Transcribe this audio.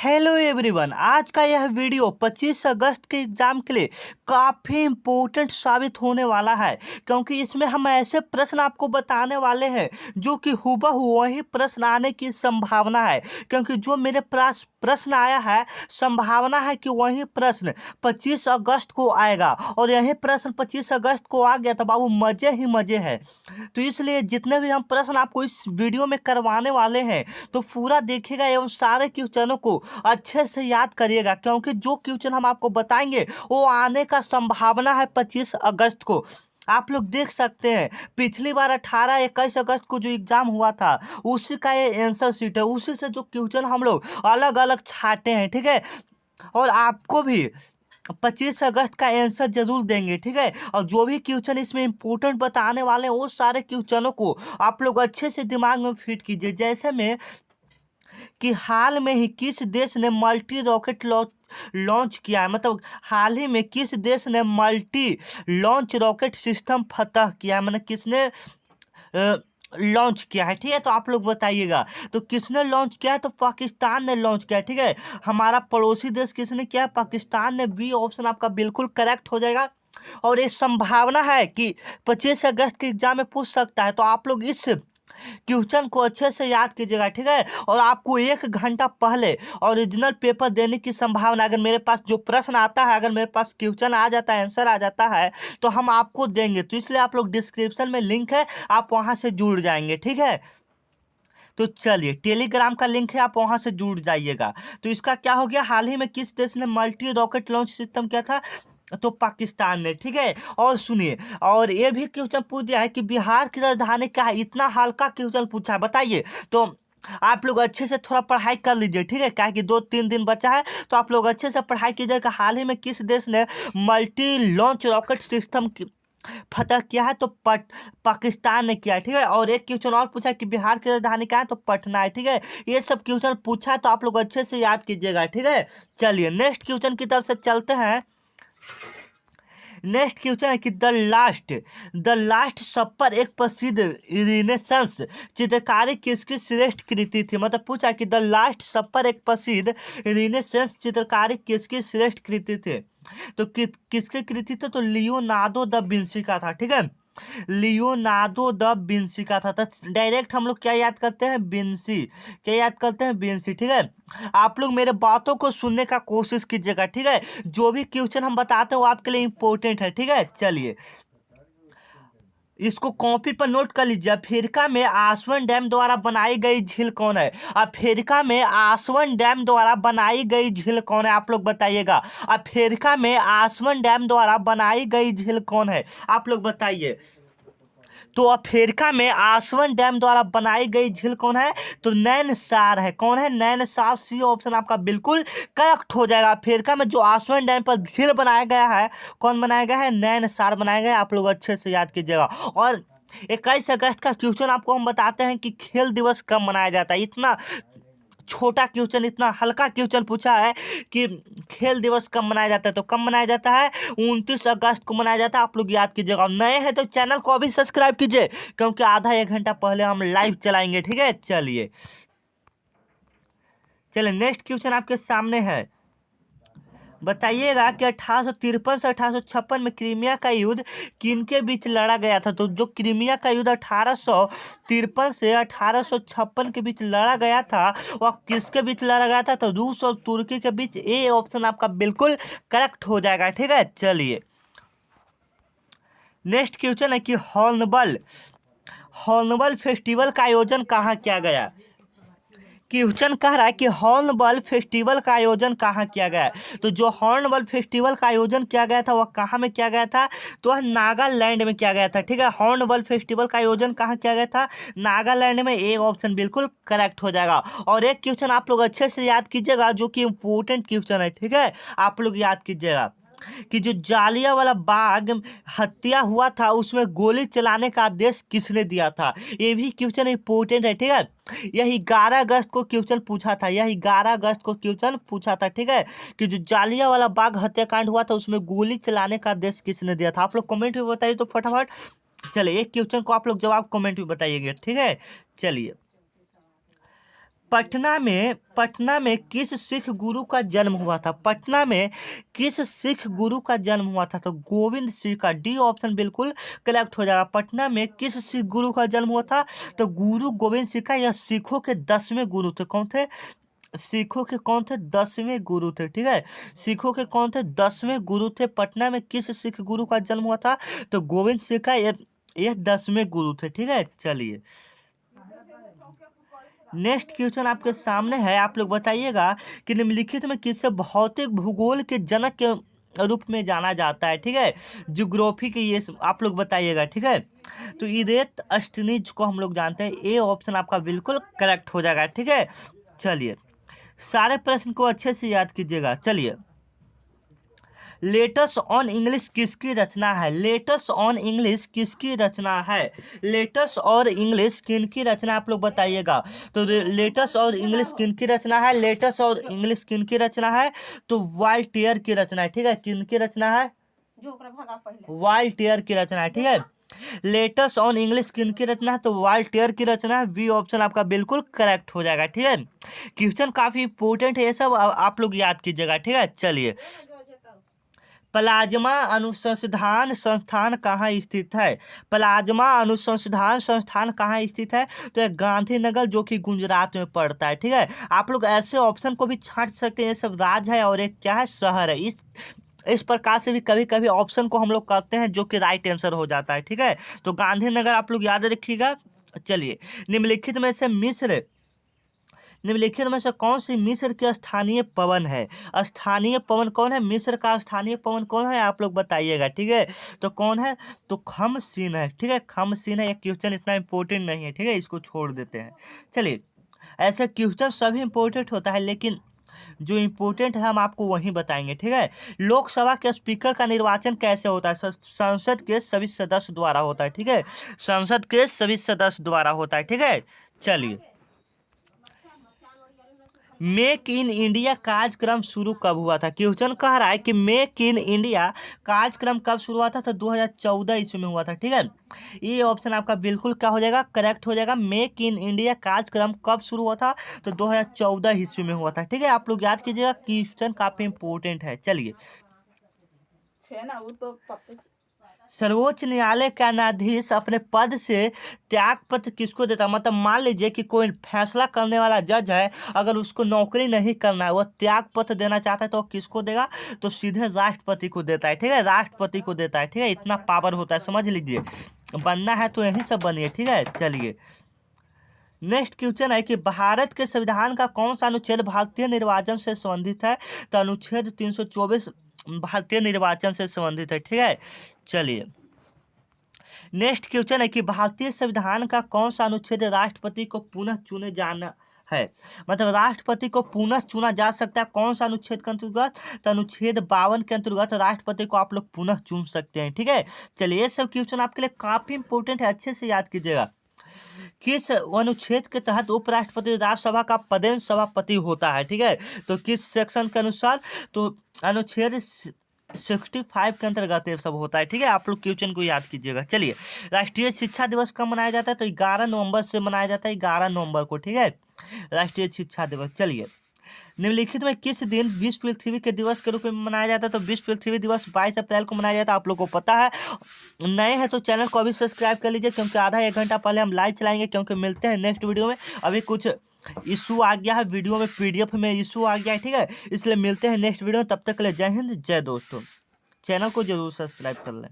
Hello everyone, आज का यह वीडियो 25 अगस्त के एग्जाम के लिए काफ़ी इम्पोर्टेंट साबित होने वाला है, क्योंकि इसमें हम ऐसे प्रश्न आपको बताने वाले हैं जो कि हूबहू वही प्रश्न आने की संभावना है। क्योंकि जो मेरे पास प्रश्न आया है, संभावना है कि वही प्रश्न 25 अगस्त को आएगा, और यही प्रश्न 25 अगस्त को आ गया तो बाबू मज़े ही मज़े है। तो इसलिए जितने भी हम प्रश्न आपको इस वीडियो में करवाने वाले हैं तो पूरा देखिएगा एवं सारे क्वेश्चनों को अच्छे से याद करिएगा, क्योंकि जो क्वेश्चन हम आपको बताएंगे वो आने का संभावना है 25 अगस्त को। आप लोग देख सकते हैं पिछली बार 18-21 अगस्त को जो एग्जाम हुआ था उसी का ये आंसर शीट है, उसी से जो क्वेश्चन हम लोग अलग अलग छाटे हैं, ठीक है। और आपको भी 25 अगस्त का आंसर जरूर देंगे, ठीक है। और जो भी क्वेश्चन इसमें इंपॉर्टेंट बताने वाले हैं वो सारे क्वेश्चनों को आप लोग अच्छे से दिमाग में फिट कीजिए। जैसे में कि हाल में ही किस देश ने मल्टी रॉकेट लॉन्च किया है, मतलब हाल ही में किस देश ने मल्टी लॉन्च रॉकेट सिस्टम फतह किया है, मतलब किसने लॉन्च किया है, ठीक है। तो आप लोग बताइएगा तो किसने लॉन्च किया है, तो पाकिस्तान ने लॉन्च किया है, ठीक है। हमारा पड़ोसी देश किसने किया है, पाकिस्तान ने। बी ऑप्शन आपका बिल्कुल करेक्ट हो जाएगा। और ये संभावना है कि 25 अगस्त के एग्जाम में पूछ सकता है, तो आप लोग इस क्वेश्चन को अच्छे से याद कीजिएगा, ठीक है। और आपको 1 घंटा पहले ओरिजिनल पेपर देने की संभावना, अगर मेरे पास जो प्रश्न आता है, अगर मेरे पास क्वेश्चन आ जाता है, आंसर आ जाता है, तो हम आपको देंगे। तो इसलिए आप लोग डिस्क्रिप्शन में लिंक है, आप वहां से जुड़ जाएंगे, ठीक है। तो चलिए, टेलीग्राम का लिंक है, आप वहां से जुड़ जाइएगा। तो इसका क्या हो गया, हाल ही में किस देश ने मल्टी रॉकेट लॉन्च सिस्टम किया था, तो पाकिस्तान ने, ठीक है। और सुनिए, और ये भी क्वेश्चन पूछ दिया है कि बिहार की राजधानी क्या है। इतना हल्का क्वेश्चन पूछा है, बताइए। तो आप लोग अच्छे से थोड़ा पढ़ाई कर लीजिए, ठीक है, क्या कि 2-3 दिन बचा है, तो आप लोग अच्छे से पढ़ाई कीजिएगा। हाल ही में किस देश ने मल्टी लॉन्च रॉकेट सिस्टम फतह किया है, तो पाकिस्तान ने किया है, ठीक है। और एक क्वेश्चन और पूछा है कि बिहार की राजधानी क्या है, तो पटना है, ठीक है। ये सब क्वेश्चन पूछा है, तो आप लोग अच्छे से याद कीजिएगा, ठीक है। चलिए नेक्स्ट क्वेश्चन की तरफ से चलते हैं। नेक्स्ट क्वेश्चन है कि द लास्ट सपर एक प्रसिद्ध रिनेसेंस चित्रकारी किसकी श्रेष्ठ कृति थी। मतलब पूछा कि द लास्ट सपर एक प्रसिद्ध रिनेसेंस चित्रकारी किसकी श्रेष्ठ कृति थी, तो किसकी कृति थी, तो लियोनार्डो द विंसी का था, ठीक है। लियोनार्डो द विंसी का था। तो डायरेक्ट हम लोग क्या याद करते हैं, विंसी। क्या याद करते हैं, विंसी, ठीक है। आप लोग मेरे बातों को सुनने का कोशिश कीजिएगा, ठीक है। जो भी क्वेश्चन हम बताते हैं वो आपके लिए इंपॉर्टेंट है, ठीक है। चलिए इसको कॉपी पर नोट कर लीजिए। अफ्रीका में आसवन डैम द्वारा बनाई गई झील कौन है। अफ्रीका में आसवन डैम द्वारा बनाई गई झील कौन है, आप लोग बताइएगा। अफ्रीका में आसवन डैम द्वारा बनाई गई झील कौन है, आप लोग बताइए। तो अफ्रीका में आसवन डैम द्वारा बनाई गई झील कौन है, तो नैन सार है। कौन है, नैन सार। सी ऑप्शन आपका बिल्कुल करेक्ट हो जाएगा। अफ्रीका में जो आसवन डैम पर झील बनाया गया है, कौन बनाया गया है, नैन सार बनाया गया है। आप लोग अच्छे से याद कीजिएगा। और 21 अगस्त का क्वेश्चन आपको हम बताते हैं कि खेल दिवस कब मनाया जाता है। इतना छोटा क्वेश्चन, इतना हल्का क्वेश्चन पूछा है कि खेल दिवस कब मनाया जाता है, तो कब मनाया जाता है, 29 अगस्त को मनाया जाता है। आप लोग याद कीजिएगा। और नए हैं तो चैनल को अभी सब्सक्राइब कीजिए, क्योंकि आधा 1 घंटा पहले हम लाइव चलाएंगे, ठीक है। चलिए नेक्स्ट क्वेश्चन आपके सामने है। बताइएगा कि 1853 से 1856 में क्रीमिया का युद्ध किनके बीच लड़ा गया था। तो जो क्रीमिया का युद्ध 1853 से 1856 के बीच लड़ा गया था, वह किसके बीच लड़ा गया था, तो रूस और तुर्की के बीच। ए ऑप्शन आपका बिल्कुल करेक्ट हो जाएगा, ठीक है। चलिए नेक्स्ट क्वेश्चन है कि हॉर्नबल फेस्टिवल का आयोजन कहाँ किया गया। क्वेश्चन कह रहा है कि हॉर्नबल फेस्टिवल का आयोजन कहाँ किया गया है। तो जो हॉर्नबल फेस्टिवल का आयोजन किया गया था वह कहाँ में किया गया था, तो वह नागालैंड में किया गया था, ठीक है। हॉर्नबल फेस्टिवल का आयोजन कहाँ किया गया था, नागालैंड में। एक ऑप्शन बिल्कुल करेक्ट हो जाएगा। और एक क्वेश्चन आप लोग अच्छे से याद कीजिएगा, जो कि इंपॉर्टेंट क्वेश्चन है, ठीक है। आप लोग याद कीजिएगा कि जो जालियांवाला बाग हत्या हुआ था उसमें गोली चलाने का आदेश किसने दिया था। ये भी क्वेश्चन इंपॉर्टेंट है, ठीक है। यही 11 अगस्त को क्वेश्चन पूछा था, यही 11 अगस्त को क्वेश्चन पूछा था, ठीक है। कि जो जालियांवाला बाग हत्याकांड हुआ था उसमें गोली चलाने का आदेश किसने दिया था। आप लोग कमेंट में बताइए तो फटाफट। चलिए एक क्वेश्चन को आप लोग जवाब कमेंट में बताइएगा, ठीक है। चलिए पटना में किस सिख गुरु का जन्म हुआ था? पटना में किस सिख गुरु का जन्म हुआ था? तो गोविंद सिंह का डी ऑप्शन बिल्कुल करेक्ट हो जाएगा। पटना में किस सिख गुरु का जन्म हुआ था? तो गुरु गोविंद सिंह का। यह सिखों के 10वें गुरु थे। कौन थे? सिखों के कौन थे? 10वें गुरु थे। ठीक है, सिखों के कौन थे? 10वें गुरु थे। पटना में किस सिख गुरु का जन्म हुआ था? तो गोविंद सिंह का। ये 10वें गुरु थे। ठीक है, चलिए नेक्स्ट क्वेश्चन आपके सामने है। आप लोग बताइएगा कि निम्नलिखित में किसे भौतिक भूगोल के जनक के रूप में जाना जाता है? ठीक है, ज्योग्राफी के ये आप लोग बताइएगा। ठीक है, तो इरेत अस्टनिज को हम लोग जानते हैं। ए ऑप्शन आपका बिल्कुल करेक्ट हो जाएगा। ठीक है, चलिए सारे प्रश्न को अच्छे से याद कीजिएगा। चलिए, लेटस ऑन इंग्लिश किसकी रचना है? लेटस ऑन इंग्लिश किसकी रचना है? लेटस और इंग्लिश किनकी रचना आप लोग बताइएगा। तो लेटस और इंग्लिश किनकी रचना है? लेटस और इंग्लिश किनकी रचना है? तो वॉल्टेयर की रचना है। ठीक है, किनकी रचना है? वॉल्टेयर की रचना है। ठीक है, लेटस ऑन इंग्लिश किनकी रचना है? तो वॉल्टेयर की रचना है। बी ऑप्शन आपका बिल्कुल करेक्ट हो जाएगा। ठीक है, क्वेश्चन काफी इंपॉर्टेंट है, ये सब आप लोग याद कीजिएगा। ठीक है, चलिए प्लाज्मा अनुसंधान संस्थान कहाँ स्थित है? प्लाज्मा अनुसंधान संस्थान कहाँ स्थित है? तो ये गांधीनगर, जो कि गुजरात में पड़ता है। ठीक है, आप लोग ऐसे ऑप्शन को भी छांट सकते हैं। ये सब राज्य है और एक क्या है? शहर है। इस प्रकार से भी कभी कभी ऑप्शन को हम लोग करते हैं जो कि राइट आंसर हो जाता है। ठीक है, तो गांधीनगर आप लोग याद रखिएगा। चलिए, निम्नलिखित में से कौन सी मिस्र की स्थानीय पवन है? स्थानीय पवन कौन है? मिस्र का स्थानीय पवन कौन है? आप लोग बताइएगा। ठीक है, तो कौन है? तो खमसीन है। ठीक है, खमसीन है। ये क्वेश्चन इतना इंपॉर्टेंट नहीं है। ठीक है, इसको छोड़ देते हैं। चलिए, ऐसे क्वेश्चन सभी इंपॉर्टेंट होता है, लेकिन जो इम्पोर्टेंट है हम आपको वही बताएंगे। ठीक है, लोकसभा के स्पीकर का निर्वाचन कैसे होता है? संसद के सभी सदस्य द्वारा होता है। ठीक है, संसद के सभी सदस्य द्वारा होता है। ठीक है, चलिए मेक इन इंडिया कार्यक्रम शुरू कब हुआ था? क्वेश्चन कह रहा है कि मेक इन इंडिया कार्यक्रम कब शुरू हुआ था? तो 2014 ईस्वी में हुआ था। ठीक है, ये ऑप्शन आपका बिल्कुल क्या हो जाएगा? करेक्ट हो जाएगा। मेक इन इंडिया कार्यक्रम कब शुरू हुआ था? तो 2014 ईस्वी में हुआ था। ठीक है, आप लोग याद कीजिएगा, क्वेश्चन काफी इंपॉर्टेंट है। चलिए, सर्वोच्च न्यायालय का न्यायाधीश अपने पद से त्याग पत्र किसको देता? मतलब मान लीजिए कि कोई फैसला करने वाला जज है, अगर उसको नौकरी नहीं करना है, वो त्याग पत्र देना चाहता है, तो किसको देगा? तो सीधे राष्ट्रपति को देता है। ठीक है, राष्ट्रपति को देता है। ठीक है, इतना पावर होता है, समझ लीजिए। बनना है तो यही सब बनिए। ठीक है, चलिए नेक्स्ट क्वेश्चन है कि भारत के संविधान का कौन सा अनुच्छेद भारतीय निर्वाचन से संबंधित है? तो अनुच्छेद 324 भारतीय निर्वाचन से संबंधित है। ठीक है, चलिए नेक्स्ट क्वेश्चन है कि भारतीय संविधान का कौन सा अनुच्छेद राष्ट्रपति को पुनः चुने जाना है? मतलब राष्ट्रपति को पुनः चुना जा सकता है कौन सा अनुच्छेद के अंतर्गत? तो अनुच्छेद 52 के अंतर्गत राष्ट्रपति को आप लोग पुनः चुन सकते हैं। ठीक है, चलिए ये सब क्वेश्चन आपके लिए काफी इंपॉर्टेंट है, अच्छे से याद कीजिएगा। किस अनुच्छेद के तहत उपराष्ट्रपति राज्यसभा का पदेन सभापति होता है? ठीक है, तो किस सेक्शन के अनुसार? तो अनुच्छेद 65 के अंतर्गत ये सब होता है। ठीक है, आप लोग क्वेश्चन को याद कीजिएगा। चलिए, राष्ट्रीय शिक्षा दिवस कब मनाया जाता है? तो 11 नवंबर से मनाया जाता है, 11 नवंबर को। ठीक है, राष्ट्रीय शिक्षा दिवस। चलिए, निम्नलिखित में किस दिन विश्व पृथ्वी के दिवस के रूप में मनाया जाता है? तो विश्व पृथ्वी दिवस 22 अप्रैल को मनाया जाता है। आप लोग को पता है। नए हैं तो चैनल को अभी सब्सक्राइब कर लीजिए, क्योंकि आधा एक घंटा पहले हम लाइव चलाएंगे। क्योंकि मिलते हैं नेक्स्ट वीडियो में। अभी कुछ इशू आ गया है, वीडियो में PDF में इशू आ गया है। ठीक है, इसलिए मिलते हैं नेक्स्ट वीडियो में। तब तक के लिए जय हिंद, जय दोस्तों। चैनल को जरूर सब्सक्राइब कर लें।